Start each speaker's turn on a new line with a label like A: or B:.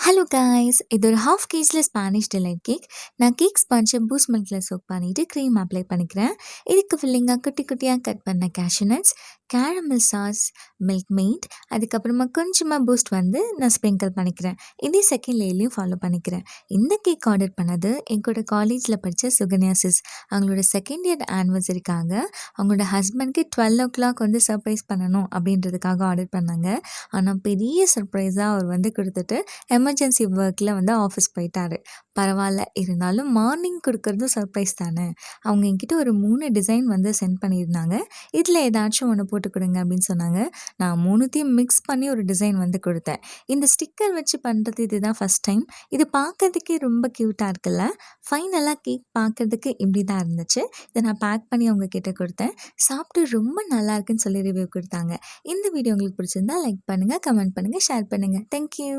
A: Hello guys, இது ஒரு half கேஜில் Spanish delight cake. நான் கேக் ஸ்பான்ச்சை பூஸ்ட் மில்கில் சோக் பண்ணிவிட்டு க்ரீம் அப்ளை பண்ணிக்கிறேன். இதுக்கு ஃபில்லிங்காக குட்டி குட்டியாக கட் பண்ண cashew nuts, caramel sauce, milk made, அதுக்கப்புறமா கொஞ்சமாக பூஸ்ட் நான் ஸ்ப்ரிங்கிள் பண்ணிக்கிறேன். இதே செகண்ட் லேயர்லையும் ஃபாலோ பண்ணிக்கிறேன். இந்த கேக் ஆர்டர் பண்ணது எங்களோட காலேஜில் படித்த சுகன்யா சிஸ். அவங்களோட செகண்ட் இயர் ஆனிவர்சரிக்காக அவங்களோட ஹஸ்பண்ட்க்கு 12 o'clock சர்ப்ரைஸ் பண்ணணும் அப்படின்றதுக்காக ஆர்டர் பண்ணாங்க. ஆனால் பெரிய சர்ப்ரைஸாக அவர் கொடுத்துட்டு எமர்ஜென்சி ஒர்க்கில் ஆஃபீஸ் போயிட்டாரு. பரவாயில்ல, இருந்தாலும் மார்னிங் கொடுக்குறதும் சர்ப்ரைஸ் தானே. அவங்க என்கிட்ட ஒரு 3 டிசைன் சென்ட் பண்ணியிருந்தாங்க. இதில் ஏதாச்சும் ஒன்று போட்டு கொடுங்க அப்படின்னு சொன்னாங்க. நான் 3த்தையும் மிக்ஸ் பண்ணி ஒரு டிசைன் கொடுத்தேன். இந்த ஸ்டிக்கர் வச்சு பண்ணுறது இதுதான் ஃபஸ்ட் டைம். இது பார்க்கறதுக்கே ரொம்ப க்யூட்டாக இருக்குல்ல. ஃபைனலாக கேக் பார்க்கறதுக்கு இப்படி தான் இருந்துச்சு. இதை நான் பேக் பண்ணி அவங்க கிட்ட கொடுத்தேன். சாப்பிட்டு ரொம்ப நல்லா இருக்குன்னு சொல்லி ரிவ்யூ கொடுத்தாங்க. இந்த வீடியோ உங்களுக்கு பிடிச்சிருந்தா லைக் பண்ணுங்கள், கமெண்ட் பண்ணுங்கள், ஷேர் பண்ணுங்கள். தேங்க்யூ.